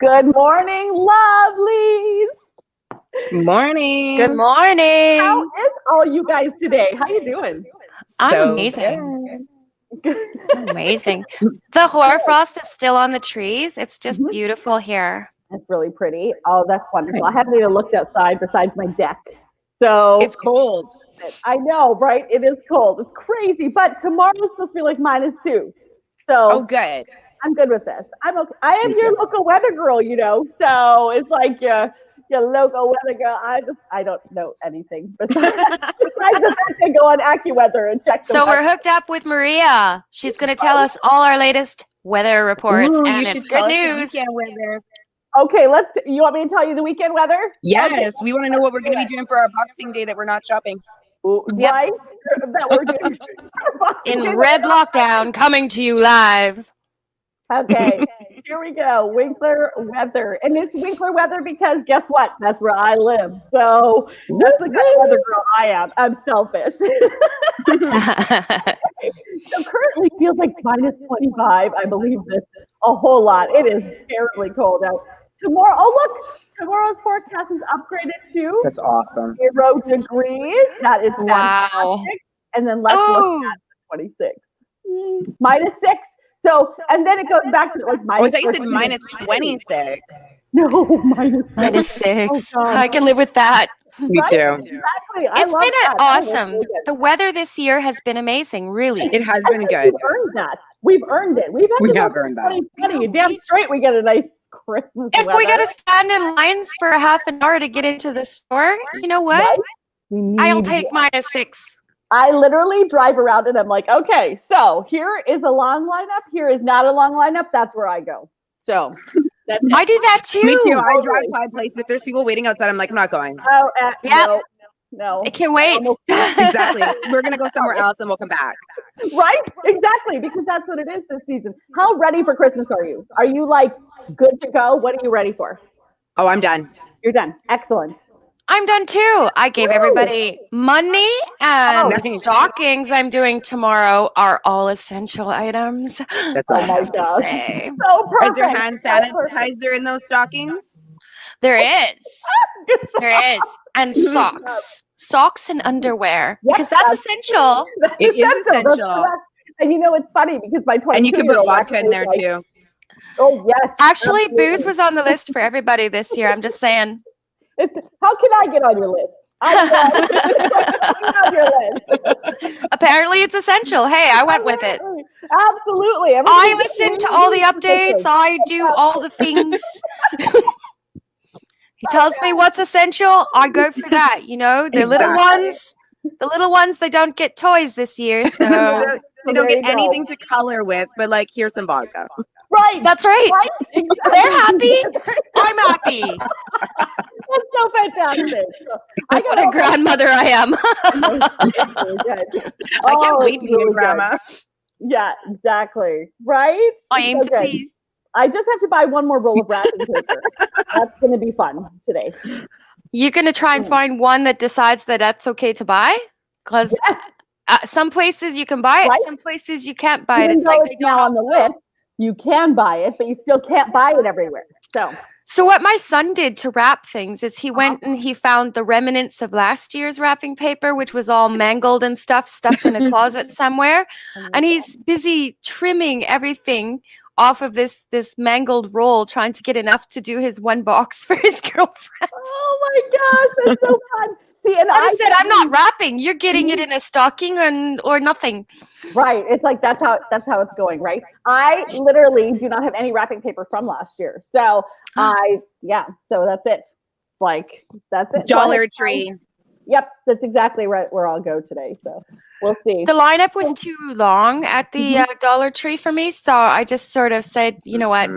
Good morning, lovelies. Morning. Good morning. How is all you guys today? How you doing? I'm So amazing. Amazing. The hoarfrost is still on the trees. It's just beautiful here. That's really pretty. Oh, that's wonderful. I haven't even looked outside besides my deck. So It's cold. I know, right? It is cold. It's crazy. But tomorrow's supposed to be like -2. So Oh, good. I'm good with this. I'm okay. I am Me your too. local weather girl, so it's like your local weather girl. I don't know anything besides the fact I go on AccuWeather and check the So weather. we're hooked up with Maria. She's going to tell us all our latest weather reports. Ooh, and you should it's tell good us the news. weekend weather. Okay, you want me to tell you the weekend weather? Yes, Okay. we want to know what we're going to be doing for our Boxing Day that we're not shopping. Yep. Right? That we're doing In red lockdown, coming to you live. Okay, here we go. Winkler weather. And it's Winkler weather because guess what? That's where I live. So that's the kind of weather girl I am. I'm selfish. So currently feels like -25. I believe this a whole lot. It is terribly cold out. Tomorrow, tomorrow's forecast is upgraded to That's awesome. 0 degrees. That is Wow. fantastic. And then let's look at the 26. -6. So, and then it goes back to like Oh, I thought you said -14. -26. No, -6. Oh, God. I can live with that. Me Right? too. Exactly. I It's love been that. awesome. Really good. The weather this year has been amazing, really. It has I been think good. We've earned that. We've earned it. We've had We to have go earned that. 2020. You damn straight we get a nice Christmas If weather. we got to stand in lines for a half an hour to get into the store, you know what? Right? We I'll need take -6. I literally drive around and I'm like, okay, so here is a long lineup. Here is not a long lineup. That's where I go. So that's it. I do that too. Me too. I drive Totally. by places. If there's people waiting outside, I'm like, I'm not going. Oh, Yep. no. I can't wait. Exactly. We're going to go somewhere else and we'll come back. Right? Exactly. Because that's what it is this season. How ready for Christmas are you? Are you like good to go? What are you ready for? Oh, I'm done. You're done. Excellent. I'm done too. I gave everybody money, and Oh, the stockings I'm doing tomorrow are all essential items. That's Oh all. my to gosh. say. So perfect. Is there hand So perfect. sanitizer in those stockings? There is. Good job. There is. And socks. Socks and underwear. Yes, Because that's essential. That's It is That's essential. correct. And you know, it's funny because my 22 And you can put vodka in there too. Oh, yes. Actually, absolutely. booze was on the list for everybody this year. I'm just saying. How can I get on your list? On your list. Apparently, it's essential. Hey, I went with it. Absolutely. I listen to all the updates. I do all the things. He tells me what's essential. I go for that. You know, the little ones, they don't get toys this year. So They don't get anything to color with, but like, here's some vodka. Right. that's right. Right? Exactly. They're happy. I'm happy. That's so fantastic. I What a grandmother I am. I can't wait to be a grandma. Yeah, exactly. Right? I aim to Okay. please. I just have to buy one more roll of wrapping paper. That's going to be fun today. You're going to try and find one that decides that that's okay to buy? Because some places you can buy it, Right. some places you can't buy it. Even It's though like it's now on the list, you can buy it, but you still can't buy it everywhere. So what my son did to wrap things is he went and he found the remnants of last year's wrapping paper, which was all mangled and stuffed in a closet somewhere. And he's busy trimming everything off of this mangled roll, trying to get enough to do his one box for his girlfriend. Oh my gosh, that's so fun. See, and I said, I'm not wrapping. You're getting it in a stocking or nothing. Right. It's like that's how it's going, right? I literally do not have any wrapping paper from last year. So so that's it. It's like that's it. Dollar Tree. Yep, that's exactly right where I'll go today. So we'll see. The lineup was too long at the Dollar Tree for me, so I just sort of said, you know what?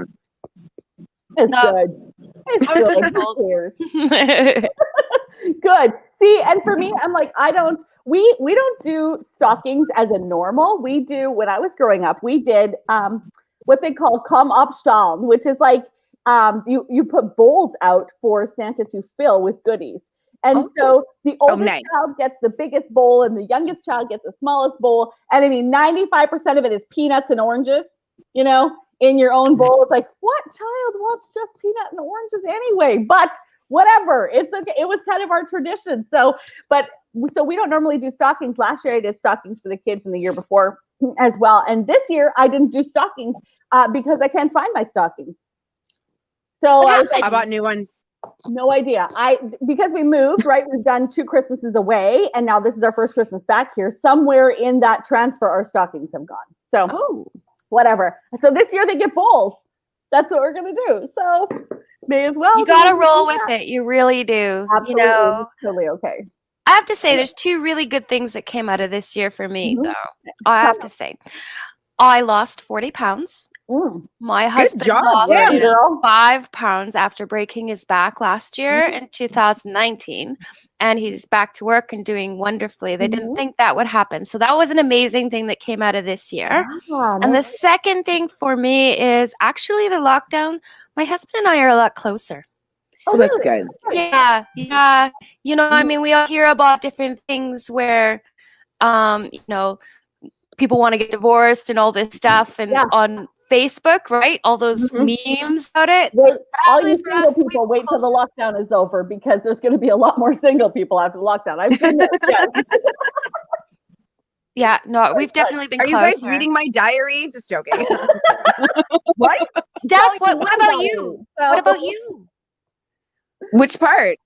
It's No. good. It's I was good. tickled. Who cares? Good. See, and for me, I'm like, we don't do stockings as a normal. We do, when I was growing up, we did what they call Komm Abstand, which is like you put bowls out for Santa to fill with goodies. And so the oldest child gets the biggest bowl and the youngest child gets the smallest bowl. And I mean, 95% of it is peanuts and oranges, you know? in your own bowl. It's like, what child wants just peanut and oranges anyway? But whatever, it's okay. It was kind of our tradition. So we don't normally do stockings. Last year I did stockings for the kids, and the year before as well. And this year I didn't do stockings because I can't find my stockings. So I bought new ones. No idea. Because we moved, right? We've done 2 Christmases away, and now this is our first Christmas back here. Somewhere in that transfer, our stockings have gone. So whatever. So this year they get bowls. That's what we're gonna do. So may as well. You gotta roll with it. You really do. Absolutely. You know, totally okay. I have to say, there's 2 really good things that came out of this year for me, though. I have to say, I lost 40 pounds. My husband lost 5 pounds after breaking his back last year in 2019, and he's back to work and doing wonderfully. They didn't think that would happen. So that was an amazing thing that came out of this year. And the second thing for me is actually the lockdown. My husband and I are a lot closer. Oh, that's good. Yeah. You know, I mean, we all hear about different things where, you know, people want to get divorced and all this stuff, and on Facebook, right? All those memes about it. All you single people, wait till the lockdown is over, because there's going to be a lot more single people after the lockdown. I've seen this. Yes. Yeah, no, we've definitely been Are closer. you guys reading my diary? Just joking. What? Steph, what about you? What about you? Which part?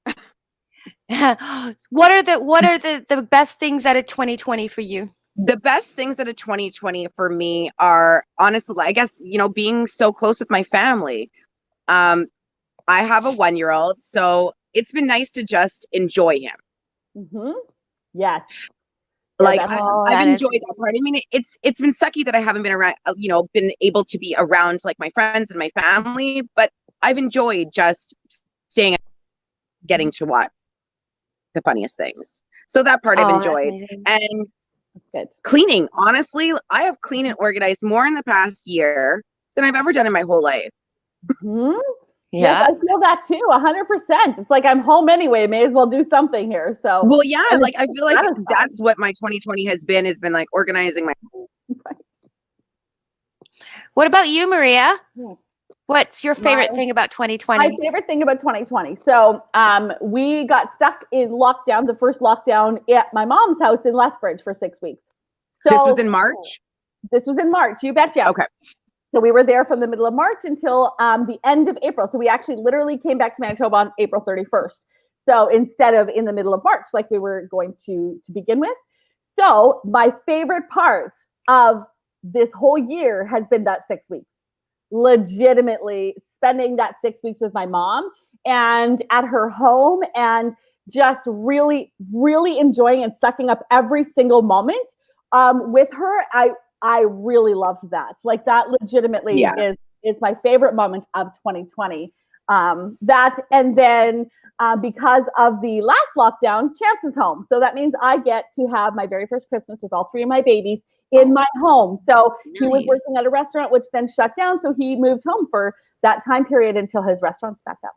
What are the best things out of 2020 for you? The best things out of 2020 for me are, honestly, I guess, you know, being so close with my family. I have a 1-year-old, so it's been nice to just enjoy him. Yes. Like I've enjoyed that part. I mean, it's been sucky that I haven't been around, you know, been able to be around like my friends and my family, but I've enjoyed just staying, getting to watch the funniest things. So that part I've enjoyed. And good. Cleaning, honestly, I have cleaned and organized more in the past year than I've ever done in my whole life. Yeah, yes, I feel that too, 100%. It's like I'm home anyway. May as well do something here. So, well, yeah, like I feel like that's what my 2020 has been like organizing my. Right. What about you, Maria? What's your favorite thing about 2020? My favorite thing about 2020. So we got stuck in lockdown, the first lockdown at my mom's house in Lethbridge for 6 weeks. So this was in March? This was in March, you betcha. Okay. So we were there from the middle of March until the end of April. So we actually literally came back to Manitoba on April 31st. So instead of in the middle of March, like we were going to begin with. So my favorite part of this whole year has been that 6 weeks. Legitimately spending that 6 weeks with my mom and at her home, and just really, really enjoying and sucking up every single moment with her. I really loved that. Like that legitimately is my favorite moment of 2020. That, and then because of the last lockdown, Chance is home. So that means I get to have my very first Christmas with all 3 of my babies in my home. So he was working at a restaurant, which then shut down. So he moved home for that time period until his restaurant's back up.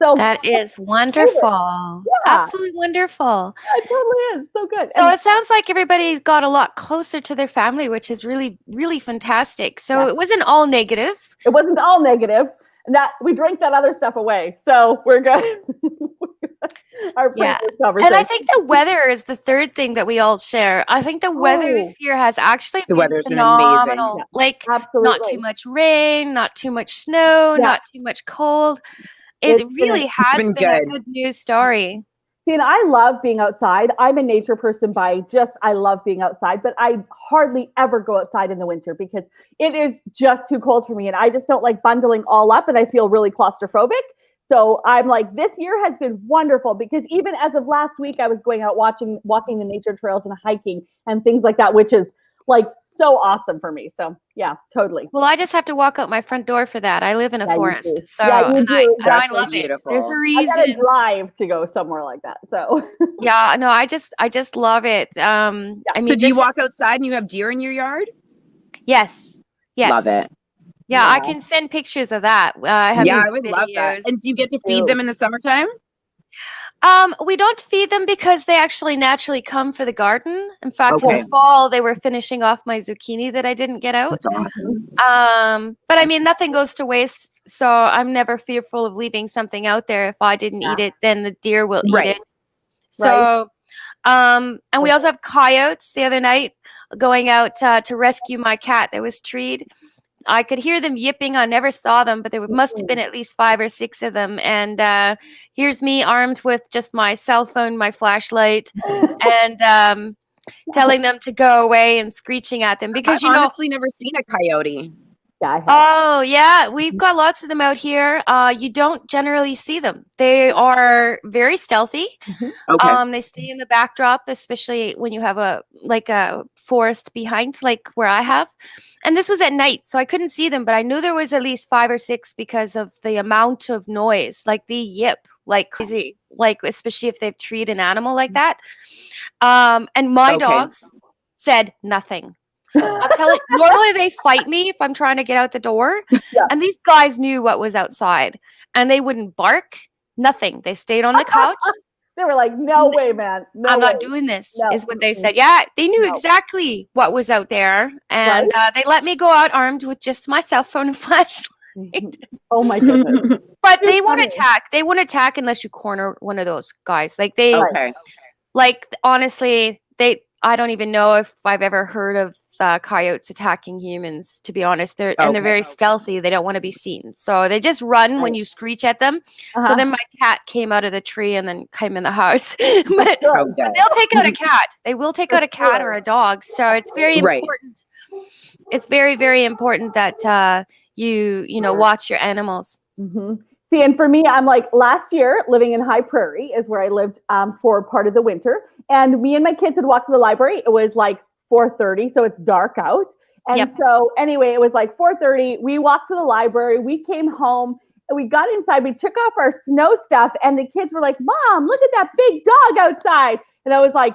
So that is wonderful. Absolutely wonderful. It totally is. So good. So it sounds like everybody got a lot closer to their family, which is really, really fantastic. So it wasn't all negative. It wasn't all negative. And that we drank that other stuff away. So we're good. Our conversation. And I think the weather is the third thing that we all share. I think the weather this year has actually been phenomenal. Been like not too much rain, not too much snow, not too much cold. It really has been a good news story. See, and I love being outside. I'm a nature person I love being outside, but I hardly ever go outside in the winter because it is just too cold for me. And I just don't like bundling all up, and I feel really claustrophobic. So I'm like, this year has been wonderful because even as of last week, I was going out walking the nature trails and hiking and things like that, which is like so awesome for me. So yeah, totally. Well, I just have to walk out my front door for that. I live in a forest. So you do. I love it. There's a reason. I gotta drive to go somewhere like that. So yeah, no, I just love it. I mean, so do you walk outside and you have deer in your yard? Yes. Love it. Yeah, I can send pictures of that. I would love that. And do you get to feed them in the summertime? We don't feed them because they actually naturally come for the garden. In fact, in Okay. the fall, they were finishing off my zucchini that I didn't get out. That's awesome. But I mean, nothing goes to waste, so I'm never fearful of leaving something out there. If I didn't eat it, then the deer will eat it. So, and we also have coyotes. The other night, going out to rescue my cat that was treed. I could hear them yipping. I never saw them, but there must have been at least 5 or 6 of them. And here's me armed with just my cell phone, my flashlight, and telling them to go away and screeching at them because, I've honestly never seen a coyote. Oh, yeah. We've got lots of them out here. You don't generally see them. They are very stealthy. Okay. They stay in the backdrop, especially when you have a forest behind, like where I have. And this was at night, so I couldn't see them, but I knew there was at least 5 or 6 because of the amount of noise. Like they yip like crazy, like especially if they've treated an animal like that. And my dogs said nothing. I'm telling you, normally they fight me if I'm trying to get out the door. And these guys knew what was outside and they wouldn't bark, nothing. They stayed on the couch. They were like, no way, man. No I'm way. not doing this, is what they said. Yeah, they knew exactly what was out there. And they let me go out armed with just my cell phone and flashlight. Oh my goodness. But they won't attack. They won't attack unless you corner one of those guys. Like they, like honestly, I don't even know if I've ever heard of coyotes attacking humans, to be honest. They're very stealthy. They don't want to be seen. So they just run when you screech at them. So then my cat came out of the tree and then came in the house. but they'll take out a cat. They will take out a cat or a dog. So it's very important. It's very, very important that you watch your animals. See, and for me, I'm like last year living in High Prairie is where I lived for part of the winter. And me and my kids had walked to the library. It was like 4:30, so it's dark out. And so anyway, it was like 4:30. We walked to the library. We came home and we got inside. We took off our snow stuff and the kids were like, Mom, look at that big dog outside. And I was like,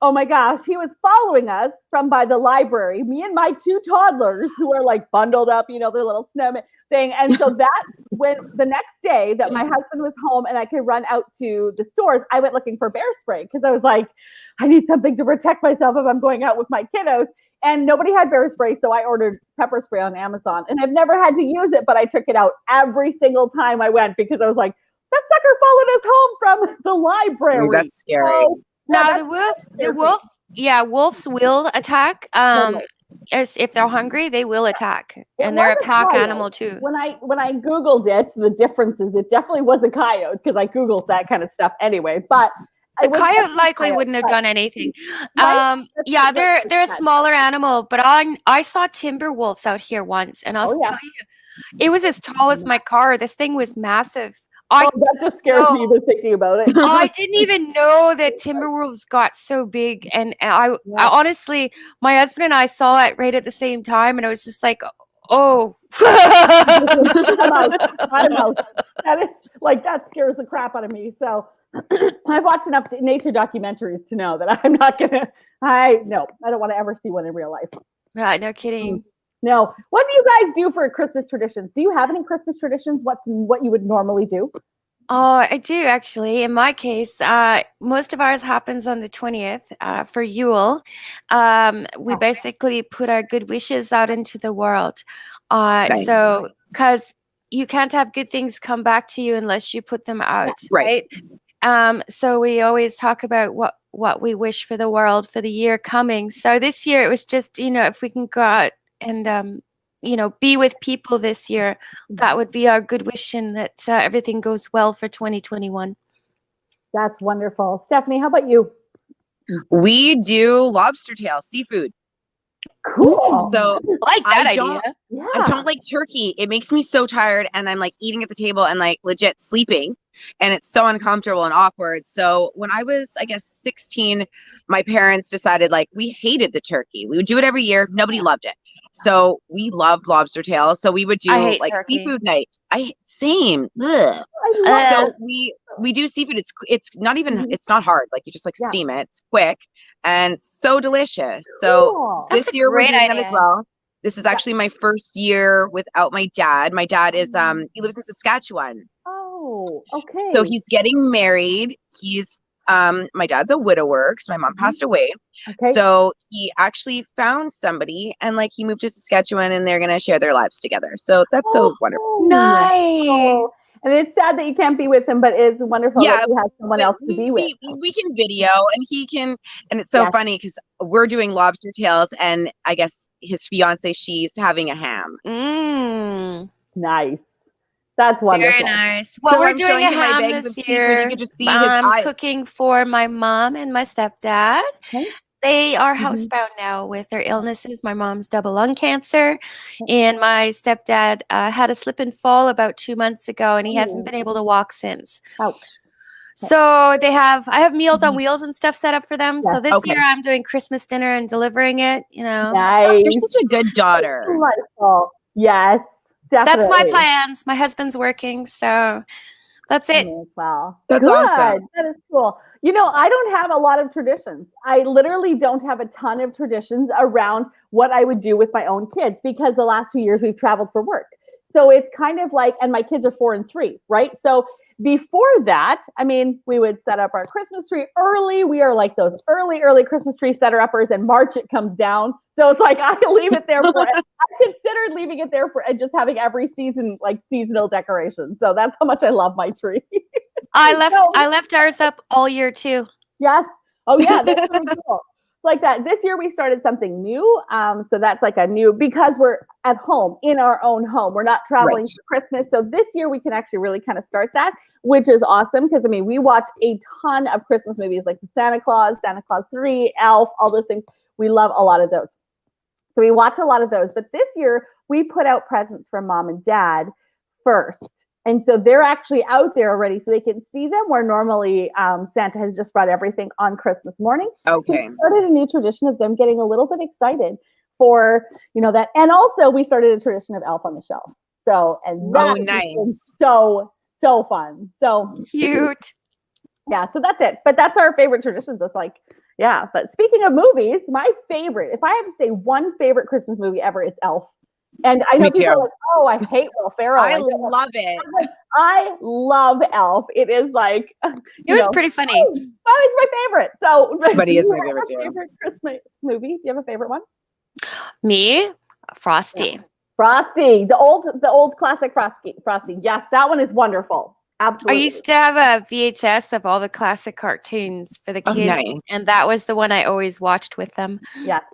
oh my gosh, he was following us from by the library, me and my 2 toddlers who are like bundled up, their little snowman thing. And so that when the next day that my husband was home and I could run out to the stores, I went looking for bear spray because I was like, I need something to protect myself if I'm going out with my kiddos. And nobody had bear spray, so I ordered pepper spray on Amazon. And I've never had to use it, but I took it out every single time I went because I was like, that sucker followed us home from the library. That's scary. So, now wolves will attack. If they're hungry, they will attack, and they're a pack animal too. When I Googled it, the differences, it definitely was a coyote because I Googled that kind of stuff anyway. But the coyote likely wouldn't have done anything. They're a smaller animal, but I saw timber wolves out here once, and I'll tell you, it was as tall as my car. This thing was massive. That just scares me even thinking about it. I didn't even know that timber wolves got so big. And I honestly, my husband and I saw it right at the same time. And I was just like, oh. I'm out. That scares the crap out of me. So I've watched enough nature documentaries to know that I'm not going to, I don't want to ever see one in real life. Right, no kidding. No. What do you guys do for Christmas traditions? Do you have any Christmas traditions? What you would normally do? Oh, I do actually. In my case, most of ours happens on the 20th for Yule. We basically put our good wishes out into the world. Nice. So, because you can't have good things come back to you unless you put them out, right? So we always talk about what we wish for the world for the year coming. So this year it was just, if we can go out and be with people this year, that would be our good wish, and that everything goes well for 2021. That's wonderful. Stephanie, how about you? We do lobster tail, seafood. Cool. So I like that idea. I don't like turkey. It makes me so tired, and I'm like eating at the table and like legit sleeping, and it's so uncomfortable and awkward. So when I was, I guess, 16, my parents decided like we hated the turkey. We would do it every year. Nobody loved it. So we loved lobster tail. So we would do like turkey. Seafood night. Same. Ugh. So we do seafood. It's not even, it's not hard. Like you just like steam it. It's quick and so delicious. So this year we're doing that as well. This is actually my first year without my dad. My dad is he lives in Saskatchewan. Oh, okay. So he's getting married. He's my dad's a widower because my mom passed away. Okay. So he actually found somebody and like he moved to Saskatchewan and they're gonna share their lives together. So that's so wonderful. Nice. Oh, and it's sad that you can't be with him, but it's wonderful Yeah, that you have someone But else to be with. we can video and he can, and it's so Yes. funny because we're doing lobster tails and I guess his fiance, she's having a ham. Nice. That's wonderful. Very nice. Well, So we're I'm doing showing a him my ham bags of this teeth and you year. can just see his eyes. Cooking for my mom and my stepdad. Okay. They are Mhm. housebound now with their illnesses. My mom's double lung cancer, and my stepdad had a slip and fall about 2 months ago, and he hasn't been able to walk since. Oh. So I have Meals on Wheels and stuff set up for them. So Yes. this Okay. year I'm doing Christmas dinner and delivering it. Nice. You're such a good daughter. Delightful. Yes, definitely. That's my plans. My husband's working, so that's it. Well, That's good. awesome. That is cool. I don't have a lot of traditions. I literally don't have a ton of traditions around what I would do with my own kids because the last 2 years we've traveled for work. So it's kind of like, and my kids are 4 and 3, right? So before that, we would set up our Christmas tree early. We are like those early Christmas tree setter-uppers, and March it comes down. So it's like I leave it there for. I considered leaving it there for and just having every season like seasonal decorations. So that's how much I love my tree. I left ours up all year too. Yes. Oh yeah, that's really cool. It's like that. This year we started something new. So that's like a new because we're at home in our own home. We're not traveling for Christmas. So this year we can actually really kind of start that, which is awesome because we watch a ton of Christmas movies like Santa Claus 3, Elf, all those things. We love a lot of those. So we watch a lot of those. But this year we put out presents for mom and dad first. And so they're actually out there already so they can see them where normally Santa has just brought everything on Christmas morning. Okay. So we started a new tradition of them getting a little bit excited for, that. And also we started a tradition of Elf on the Shelf. So, and that is so fun. So cute. Yeah. So that's it. But that's our favorite traditions. It's like, yeah. But speaking of movies, my favorite, if I have to say one favorite Christmas movie ever, it's Elf. And I know people are like, oh, I hate Will Ferrell. I love it. I love Elf. It is like it was pretty funny. Oh, it's my favorite. So, but he is my favorite too. Favorite Christmas movie? Do you have a favorite one? Me, Frosty. Yeah. Frosty, the old classic Frosty. Yes, that one is wonderful. Absolutely. I used to have a VHS of all the classic cartoons for the kids, and that was the one I always watched with them. Yes,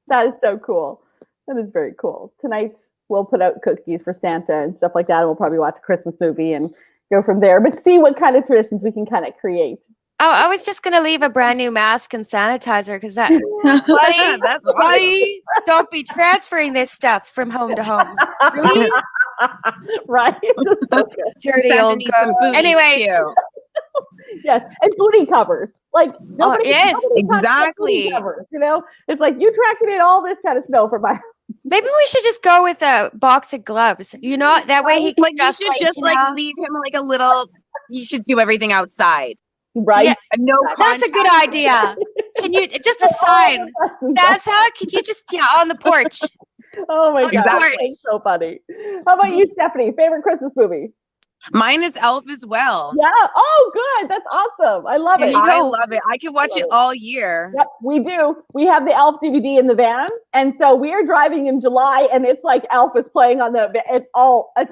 that is so cool. That is very cool. Tonight we'll put out cookies for Santa and stuff like that, and we'll probably watch a Christmas movie and go from there. But see what kind of traditions we can kind of create. Oh, I was just gonna leave a brand new mask and sanitizer because that, buddy, don't be transferring this stuff from home to home. Really? Right? Dirty old goat. Anyways. Yes, and booty covers. Like nobody exactly. Covers, it's like you tracking in all this kind of snow from my house. Maybe we should just go with a box of gloves. That way he can you should leave him like a little. You should do everything outside. Right. Yeah, no, that's a good idea. Can you just a sign? Santa, can you just on the porch? Oh my God, exactly. That's so funny. How about you, Stephanie? Favorite Christmas movie? Mine is Elf as well. Yeah. Oh, good. That's awesome. I love it. I love it. I can watch it all year. Yep, we do. We have the Elf DVD in the van, and so we are driving in July, and it's like Elf is playing on the. It's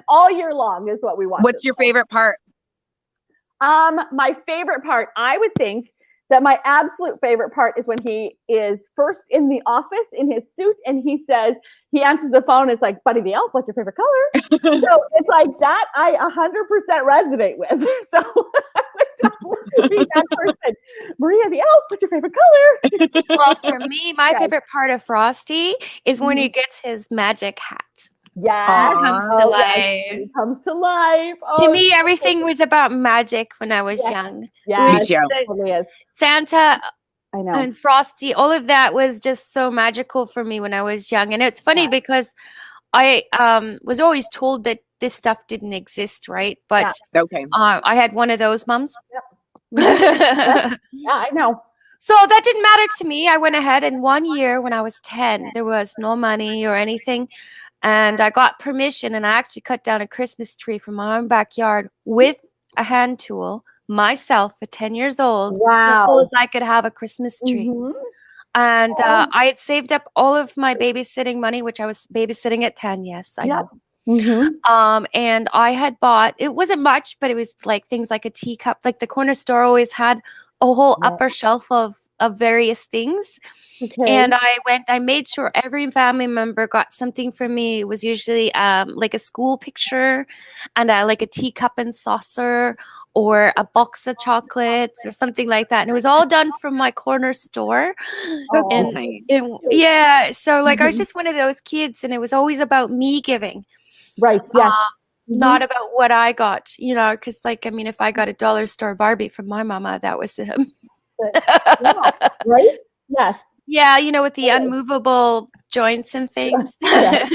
all year long is what we watch. What's your favorite part? My favorite part, I would think that my absolute favorite part is when he is first in the office in his suit and he answers the phone. It's like, Buddy the Elf, what's your favorite color? So it's like that I 100% resonate with. So I would totally be that person. Maria the Elf, what's your favorite color? Well, for me, my favorite part of Frosty is when he gets his magic hat. Yeah, it comes to life. To me, everything was about magic when I was young. Yeah, me too. Santa, I know, and Frosty, all of that was just so magical for me when I was young. And it's funny because I was always told that this stuff didn't exist, right? But I had one of those mums. Yeah, I know. So that didn't matter to me. I went ahead, and one year when I was 10, there was no money or anything. And I got permission, and I actually cut down a Christmas tree from my own backyard with a hand tool myself at 10 years old, Wow. just so as I could have a Christmas tree. Mhm. And I had saved up all of my babysitting money, which I was babysitting at 10. Yes, I know. Mhm. And I had bought, it wasn't much, but it was like things like a teacup. Like the corner store always had a whole Yeah. upper shelf of various things. Okay. And I made sure every family member got something from me. It was usually like a school picture and like a teacup and saucer or a box of chocolates or something like that. And it was all done from my corner store. Oh, And yeah, so like I was just one of those kids, and it was always about me giving. right. Yes. Not about what I got, you know, because like, I mean, if I got a dollar store Barbie from my mama, that was Yeah. Right. Yes. yeah, you know, with the unmovable joints and things. Yeah.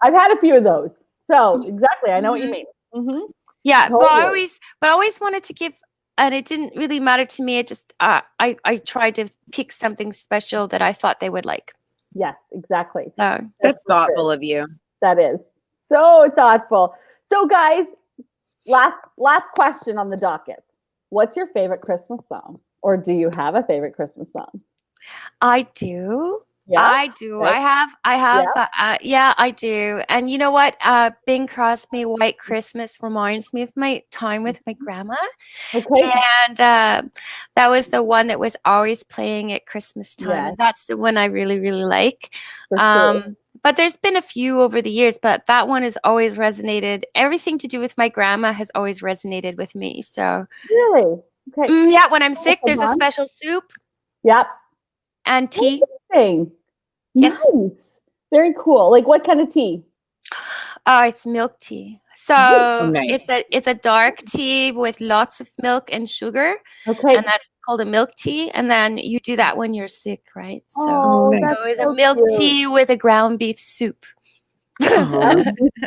I've had a few of those. So exactly, I know what you mean. Mhm. Yeah, but Totally. I always wanted to give, and it didn't really matter to me. It just I tried to pick something special that I thought they would like. Yes, exactly. So That's thoughtful of you. That is so thoughtful. So guys, last question on the docket. What's your favorite Christmas song? Or do you have a favorite Christmas song? I do. Yeah. I do. Okay. I have. Yeah, I do. And you know what? Bing Crosby, White Christmas reminds me of my time with my grandma. Okay. And that was the one that was always playing at Christmas time. Yes. And that's the one I really, really like. For sure. But there's been a few over the years, but that one has always resonated. Everything to do with my grandma has always resonated with me. So Really? Okay. yeah, when I'm sick, there's a on. special soup Yep. and tea. Interesting. Yes. Nice. Very cool. Like what kind of tea? It's milk tea. So nice. it's a dark tea with lots of milk and sugar, Okay. and that's called a milk tea. And then you do that when you're sick, right? So, Oh, nice. that's so it's so a milk cute. tea with a ground beef soup. Aw,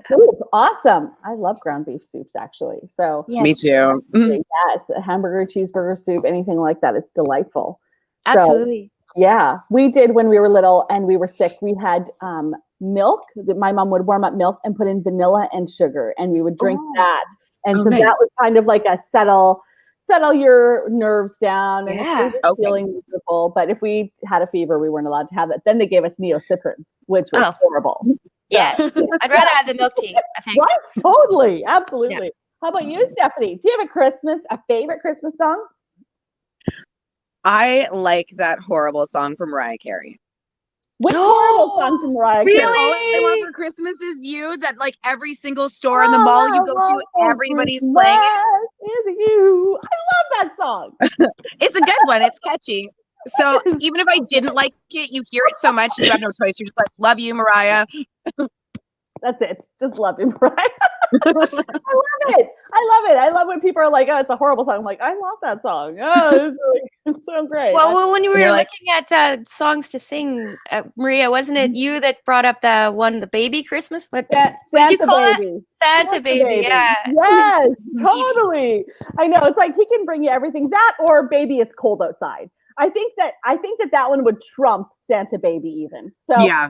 Soup. Awesome. I love ground beef soups actually. So Yes, me too. yes, a hamburger, cheeseburger soup, anything like that is delightful. absolutely. Yeah, we did when we were little and we were sick. We had milk. My mom would warm up milk and put in vanilla and sugar, and we would drink Oh. that. And Oh, so nice. that was kind of like a settle your nerves down. And Yeah. if we were feeling miserable, but if we had a fever, we weren't allowed to have that. Then they gave us Neocitrin, which was Oh. horrible. Yes, I'd rather have the milk tea, I think. Right? Totally. Absolutely. How about you, Stephanie? Do you have a favorite Christmas song? I like that horrible song from Mariah Carey. Which horrible song from Mariah Carey? All I want for Christmas is you. That like every single store in the mall you go to, everybody's playing it. Is you. I love that song. It's a good one. It's catchy. So even if I didn't like it, you hear it so much, you have no choice. You're just like, love you, Mariah. That's it. Just love you, Mariah. I love it. I love when people are like, oh, it's a horrible song. I'm like, I love that song. Oh, it's so great. Well, when you were You're like- looking at songs to sing, Maria, wasn't it you that brought up the baby Christmas? What did you Santa call it? Baby. Santa Baby, yeah. Yes, totally. I know. It's like he can bring you everything. That or Baby It's Cold Outside. I think that one would trump Santa Baby even. So Yeah.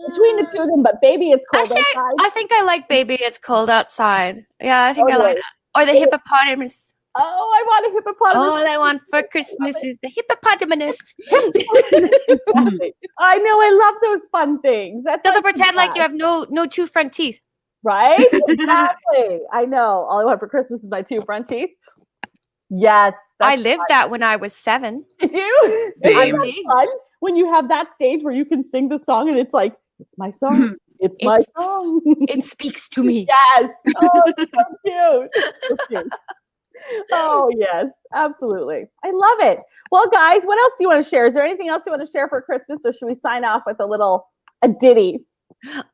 between the two of them, but Baby It's Cold Actually, Outside. I think I like Baby It's Cold Outside. Yeah, I think I Totally. like that. Or the hippopotamus. Oh, I want a hippopotamus. All I want for Christmas is the hippopotamus. Exactly. I know. I love those fun things. That's So to like pretend like you fun. have no two front teeth. Right? Exactly. I know. All I want for Christmas is my two front teeth. Yes. I that's lived fun. that when I was 7. Did you? Same. Isn't that fun when you have that stage where you can sing the song and it's like, it's my song. It's my It's- song. It speaks to me. Yes. Oh, it's so cute. So cute. Oh, yes. Absolutely. I love it. Well, guys, what else do you want to share? Is there anything else you want to share for Christmas, or should we sign off with a ditty?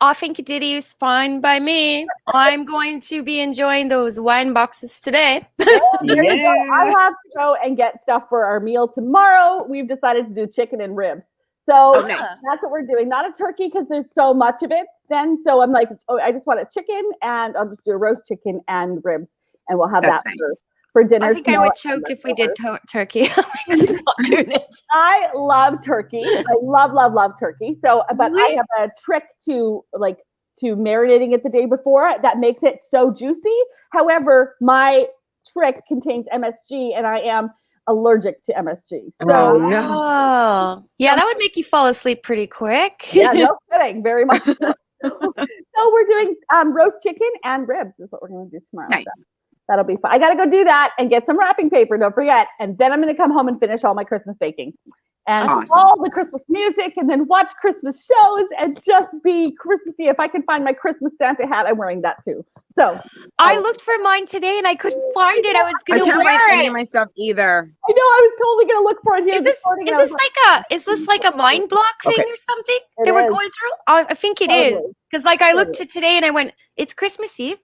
I think a ditty is fine by me. I'm going to be enjoying those wine boxes today. There you go. Yeah. I have to go and get stuff for our meal tomorrow. We've decided to do chicken and ribs. So Oh, nice. that's what we're doing. Not a turkey because there's so much of it then. So I'm like, oh, I just want a chicken, and I'll just do a roast chicken and ribs, and we'll have That's that nice. for dinner. I think I tomorrow. would choke if we did turkey. I'm not doing it. I love turkey. I love turkey. So, but I Really? have a trick to marinating it the day before that makes it so juicy. However, my trick contains MSG, and I am allergic to MSG. So, Oh, no. Oh, yeah, that would make you fall asleep pretty quick. yeah, no kidding, very much. So, so we're doing roast chicken and ribs is what we're going to do tomorrow. Nice. So that'll be fun. I got to go do that and get some wrapping paper. Don't forget. And then I'm going to come home and finish all my Christmas baking and Awesome. all the Christmas music and then watch Christmas shows and just be Christmassy. If I can find my Christmas Santa hat, I'm wearing that too. So I looked for mine today and I couldn't find it. I was I gonna can't find wear any it. of my stuff either. I know I was totally going to look for it here. Is this like a mind block thing Okay. or something It that we're is. going through? I think it is Totally. because like I looked at today and I went, it's Christmas Eve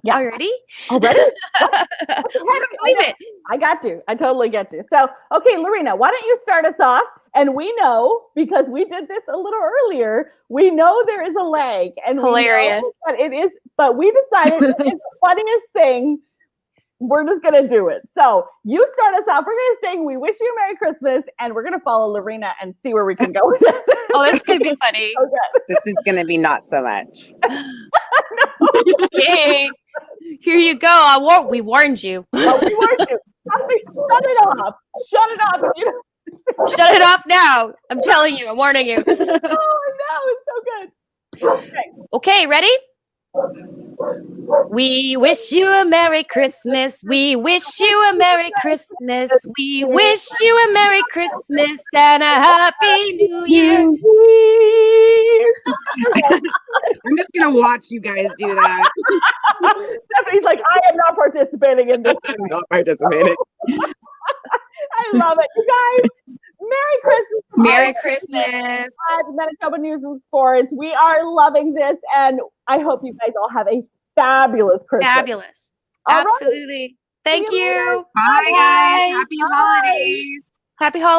Yeah. already. Already? I couldn't believe it. I got you. I totally get you. So, okay, Lorena, why don't you start us off? And we know, because we did this a little earlier, we know there is a lag. And Hilarious. We know that it is, but we decided it's the funniest thing. We're just going to do it. So you start us off. We're going to sing We Wish You a Merry Christmas, and we're going to follow Lorena and see where we can go with this. Oh, this is gonna be funny. Okay. This is going to be not so much. Okay, here you go. We warned you. Oh, we warned you. Shut it off. Shut it off. You know? Shut it off now. I'm telling you. I'm warning you. Oh, no, it's so good. Okay. Okay, ready? We wish you a Merry Christmas. We wish you a Merry Christmas. We wish you a Merry Christmas and a Happy New Year. I'm just going to watch you guys do that. Stephanie's like, I am not participating in this. I'm not participating. I love it. You guys, Merry Christmas. Merry Christmas. At Manitoba News and Sports. We are loving this, and I hope you guys all have a fabulous Christmas. Fabulous. All right. Absolutely. Thank See you later. you. Bye, guys. Happy Bye. holidays. Happy holidays.